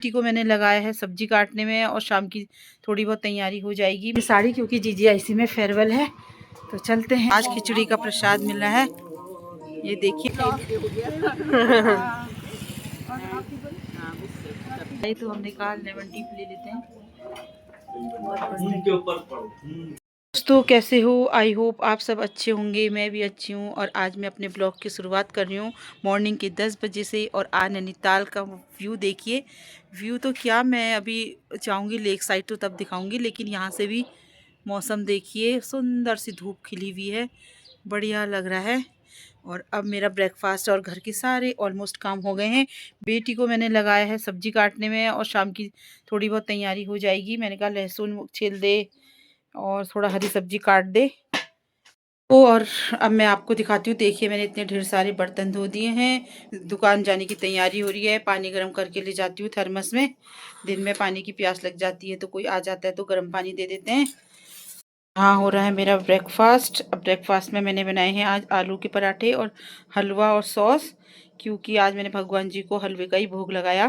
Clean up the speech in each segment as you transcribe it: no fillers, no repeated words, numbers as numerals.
बेटी को मैंने लगाया है सब्जी काटने में और शाम की थोड़ी बहुत तैयारी हो जाएगी साड़ी, क्योंकि जीजीआईसी में फेयरवेल है। तो चलते हैं। आज खिचड़ी का प्रसाद मिल रहा है, ये देखिए। तो हमने कहा लेमन टी ले लेते हैं। दोस्तों कैसे हो? आई होप आप सब अच्छे होंगे, मैं भी अच्छी हूँ। और आज मैं अपने ब्लॉग की शुरुआत कर रही हूँ मॉर्निंग के 10 बजे से। और आज नैनीताल का व्यू देखिए। व्यू तो क्या, मैं अभी जाऊँगी लेक साइड तो तब दिखाऊंगी, लेकिन यहाँ से भी मौसम देखिए, सुंदर सी धूप खिली हुई है, बढ़िया लग रहा है। और अब मेरा ब्रेकफास्ट और घर के सारे ऑलमोस्ट काम हो गए हैं। बेटी को मैंने लगाया है सब्जी काटने में और शाम की थोड़ी बहुत तैयारी हो जाएगी। मैंने कहा लहसुन छील दे और थोड़ा हरी सब्जी काट दे। और अब मैं आपको दिखाती हूँ। देखिए मैंने इतने ढेर सारे बर्तन धो दिए हैं। दुकान जाने की तैयारी हो रही है। पानी गर्म करके ले जाती हूँ थर्मस में। दिन में पानी की प्यास लग जाती है तो कोई आ जाता है तो गर्म पानी दे देते हैं। हाँ, हो रहा है मेरा ब्रेकफास्ट। अब ब्रेकफास्ट में मैंने बनाए हैं आज आलू के पराठे और हलवा और सॉस, क्योंकि आज मैंने भगवान जी को हलवे का ही भोग लगाया।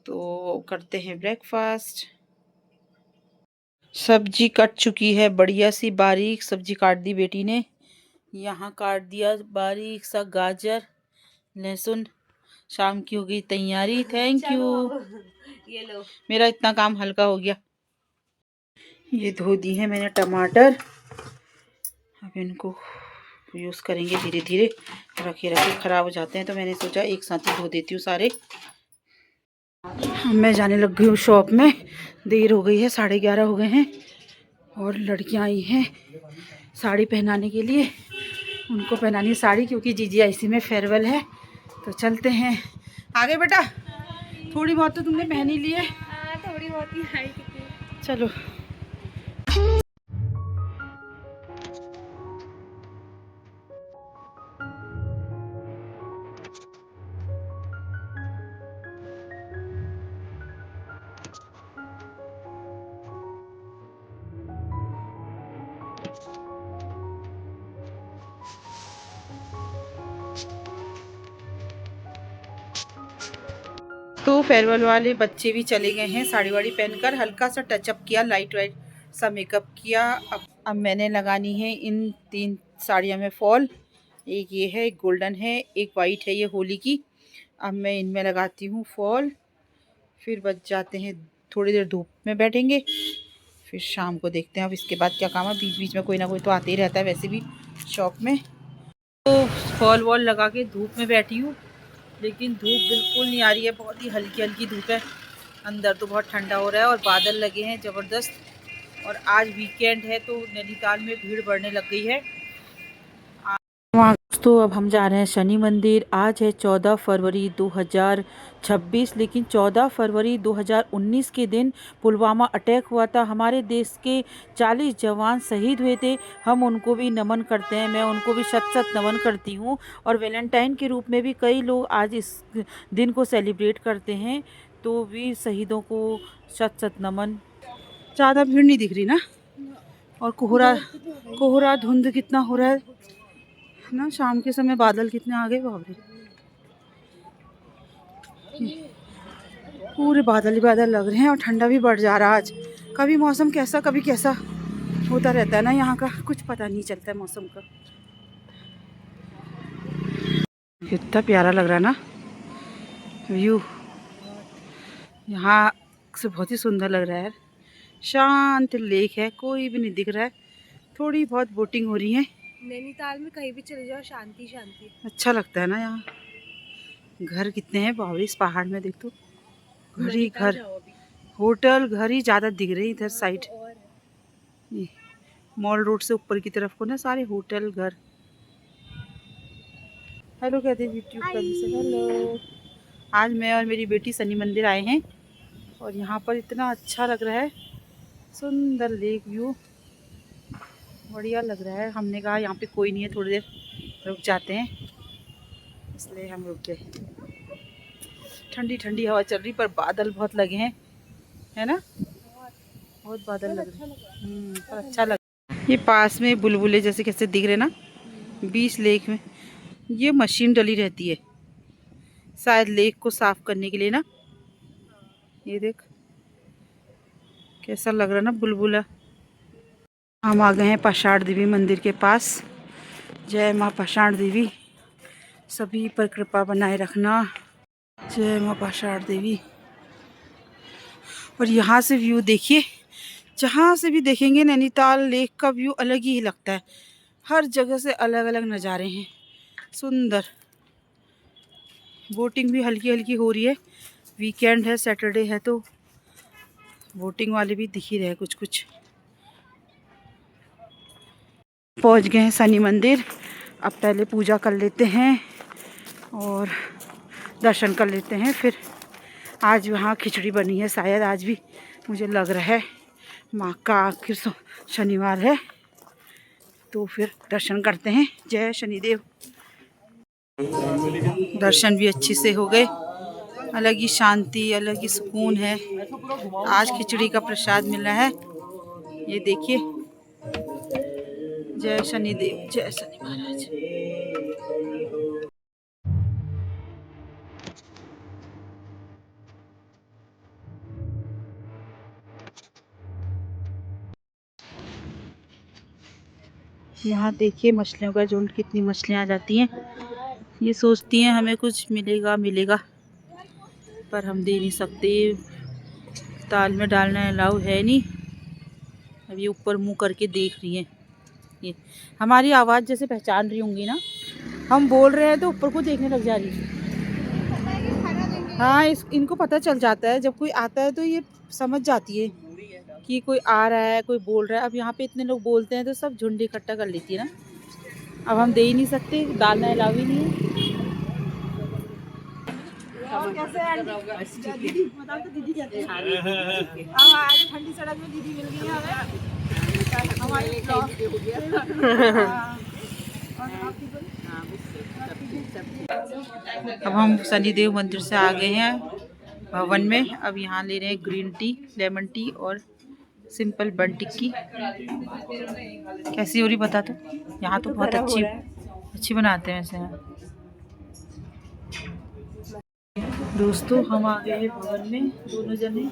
तो करते हैं ब्रेकफास्ट। सब्जी कट चुकी है, बढ़िया सी बारीक सब्जी काट दी बेटी ने। यहाँ काट दिया बारीक सा गाजर, लहसुन। शाम की हो गई तैयारी। Thank you. ये लो, मेरा इतना काम हल्का हो गया। ये धो दी है मैंने टमाटर। अब इनको यूज़ करेंगे धीरे धीरे। रखे रखे ख़राब हो जाते हैं तो मैंने सोचा एक साथ ही धो देती हूँ सारे। मैं जाने लग गई हूँ शॉप में। देर हो गई है, 11:30 हो गए हैं। और लड़कियाँ आई हैं साड़ी पहनाने के लिए। उनको पहनानी है साड़ी, क्योंकि जीजीआईसी में फेयरवेल है। तो चलते हैं आगे। बेटा थोड़ी बहुत तो तुमने पहन ही ली है। थोड़ी बहुत ही है। चलो। तो फेयरवेल वाले बच्चे भी चले गए हैं साड़ी वाड़ी पहनकर। हल्का सा टचअप किया, लाइट वाइट सा मेकअप किया। अब मैंने लगानी है इन 3 साड़ियों में फॉल। एक ये है, एक गोल्डन है, एक वाइट है, ये होली की। अब मैं इनमें लगाती हूँ फॉल। फिर बच जाते हैं, थोड़ी देर धूप में बैठेंगे, फिर शाम को देखते हैं अब इसके बाद क्या काम है। बीच बीच में कोई ना कोई तो आते ही रहता है वैसे भी शॉप में। तो फॉल वॉल लगा के धूप में बैठी हूँ, लेकिन धूप बिल्कुल नहीं आ रही है, बहुत ही हल्की हल्की धूप है। अंदर तो बहुत ठंडा हो रहा है और बादल लगे हैं ज़बरदस्त। और आज वीकेंड है तो नैनीताल में भीड़ बढ़ने लग गई है। वहाँ तो अब हम जा रहे हैं शनि मंदिर। आज है 14 फरवरी 2026, लेकिन 14 फरवरी 2019 के दिन पुलवामा अटैक हुआ था। हमारे देश के 40 जवान शहीद हुए थे। हम उनको भी नमन करते हैं, मैं उनको भी शत शत नमन करती हूँ। और वैलेंटाइन के रूप में भी कई लोग आज इस दिन को सेलिब्रेट करते हैं। तो वीर शहीदों को शत शत नमन। ज़्यादा भीड़ नहीं दिख रही ना। और कोहरा कोहरा धुंध कितना हो रहा है ना। शाम के समय बादल कितने आ गए बाबरे। पूरे बादल ही बादल लग रहे हैं और ठंडा भी बढ़ जा रहा है आज। कभी मौसम कैसा कभी कैसा होता रहता है ना, यहाँ का कुछ पता नहीं चलता है मौसम का। कितना प्यारा लग रहा है ना व्यू। यहाँ से बहुत ही सुंदर लग रहा है। शांत लेक है, कोई भी नहीं दिख रहा है। थोड़ी बहुत बोटिंग हो रही है। नैनीताल में कहीं भी चले जाओ शांति शांति, अच्छा लगता है ना। यहाँ घर कितने हैं बावरी इस पहाड़ में, देख तो घर ही घर, होटल घर ही ज़्यादा दिख रहे हैं इधर साइड। मॉल रोड से ऊपर की तरफ को ना सारे होटल घर। हेलो कहते हैं यूट्यूब पर से। हेलो। आज मैं और मेरी बेटी शनि मंदिर आए हैं और यहाँ पर इतना अच्छा लग रहा है, सुंदर लेक व्यू, बढ़िया लग रहा है। हमने कहा यहाँ पे कोई नहीं है, थोड़ी देर रुक जाते हैं, इसलिए हम रुक गए। ठंडी ठंडी हवा चल रही, पर बादल बहुत लगे हैं, है ना। बहुत बादल लग रहे हैं, पर अच्छा लग। ये पास में बुलबुले जैसे कैसे दिख रहे ना, बीच लेक में। ये मशीन डली रहती है शायद लेक को साफ करने के लिए ना। ये देख कैसा लग रहा ना बुलबुला। हम आ गए हैं पाषाण देवी मंदिर के पास। जय माँ पाषाण देवी, सभी पर कृपा बनाए रखना। जय माँ पाषाण देवी। और यहाँ से व्यू देखिए, जहाँ से भी देखेंगे नैनीताल लेक का व्यू अलग ही लगता है। हर जगह से अलग अलग नज़ारे हैं, सुंदर। बोटिंग भी हल्की हल्की हो रही है, वीकेंड है, सैटरडे है तो बोटिंग वाले भी दिख ही रहे कुछ कुछ। पहुंच गए हैं शनि मंदिर। अब पहले पूजा कर लेते हैं और दर्शन कर लेते हैं। फिर आज वहाँ खिचड़ी बनी है शायद, आज भी मुझे लग रहा है। माँ का आखिर शनिवार है तो फिर दर्शन करते हैं। जय शनिदेव। दर्शन भी अच्छे से हो गए। अलग ही शांति, अलग ही सुकून है। आज खिचड़ी का प्रसाद मिला है, ये देखिए। जय शनिदेव, जय शनि महाराज। यहाँ देखिए मछलियों का झुंड, कितनी मछलियाँ आ जाती हैं। ये सोचती हैं हमें कुछ मिलेगा मिलेगा, पर हम दे नहीं सकते। ताल में डालना अलाउ है नहीं। अब ये ऊपर मुंह करके देख रही हैं। ये हमारी आवाज़ जैसे पहचान रही होंगी ना, हम बोल रहे हैं तो ऊपर को देखने लग जा रही है। हाँ, इनको पता चल जाता है, जब कोई आता है तो ये समझ जाती है कि कोई आ रहा है, कोई बोल रहा है। अब यहाँ पे इतने लोग बोलते हैं तो सब झुंड इकट्ठा कर लेती है ना। अब हम दे ही नहीं सकते, डालना अलाउ ही नहीं है। और कैसे दीदी बताओ तो, दीदी कहते हैं। अब आज ठंडी सड़क में दीदी मिल गई है हमें, हमारे अब हम शनिदेव मंदिर से आ गए हैं भवन में। अब यहाँ ले रहे हैं ग्रीन टी, लेमन टी और सिंपल बन टिक्की। कैसी हो रही बता तो। यहाँ तो बहुत अच्छी अच्छी बनाते हैं वैसे। दोस्तों हम आ गए हैं भवन में, दोनों जने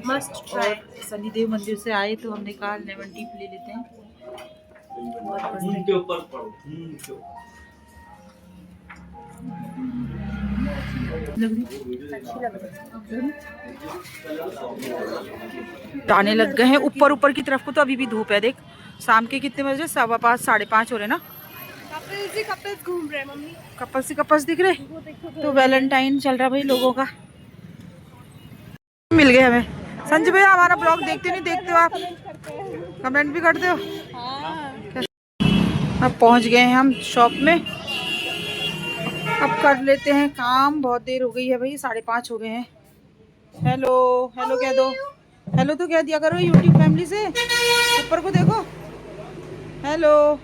मस्ट ट्राई। शनिदेव मंदिर से आए तो हमने कहा लेमन टी ले लेते हैं। दाने लग गए हैं ऊपर ऊपर की तरफ को, तो अभी भी धूप है। देख शाम के कितने बजे, 5:15 5:30 हो रहे ना। कपल्स घूम रहे हैं मम्मी, कपल्स दिख रहे। तो वैलेंटाइन चल रहा भाई लोगों का। मिल गए हमें। संजय भैया हमारा ब्लॉग देखते नहीं देखते हो आप, कमेंट भी करते हो। अब पहुंच गए हैं हम शॉप में। अब कर लेते हैं काम, बहुत देर हो गई है भाई, 5:30 हो गए हैं। हेलो हेलो कह दो, हेलो तो कह दिया करो यूट्यूब फैमिली से, ऊपर को देखो। हेलो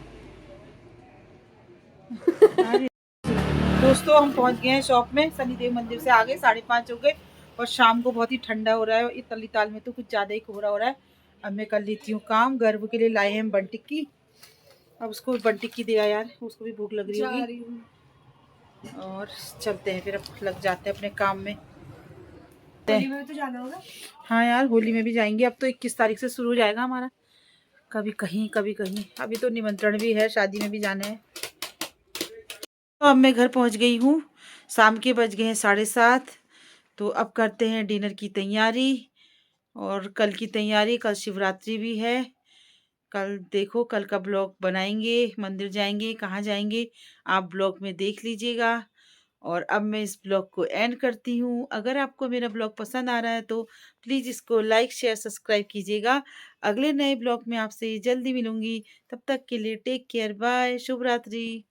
दोस्तों हम पहुंच गए हैं शॉप में, शनिदेव मंदिर से आ गए, 5:30 हो गए। और शाम को बहुत ही ठंडा हो रहा है, इस नैनीताल में तो कुछ ज़्यादा ही कोहरा हो रहा है। अब मैं कर लेती हूँ काम। गर्व के लिए लाए हैं बन टिक्की, अब उसको बन टिक्की दिया यार, उसको भी भूख लग रही होगी। और चलते हैं फिर, अब लग जाते हैं अपने काम में। होली में तो जाना होगा। हाँ यार होली में भी जाएंगे। अब तो 21 तारीख से शुरू हो जाएगा हमारा, कभी कहीं कभी कहीं। अभी तो निमंत्रण भी है, शादी में भी जाना है। तो अब मैं घर पहुंच गई हूँ, शाम के बज गए हैं 7:30। तो अब करते हैं डिनर की तैयारी और कल की तैयारी। कल शिवरात्रि भी है। कल देखो, कल का ब्लॉग बनाएंगे, मंदिर जाएंगे, कहाँ जाएंगे आप ब्लॉग में देख लीजिएगा। और अब मैं इस ब्लॉग को एंड करती हूँ। अगर आपको मेरा ब्लॉग पसंद आ रहा है तो प्लीज़ इसको लाइक शेयर सब्सक्राइब कीजिएगा। अगले नए ब्लॉग में आपसे जल्दी मिलूँगी, तब तक के लिए टेक केयर, बाय, शुभ रात्रि।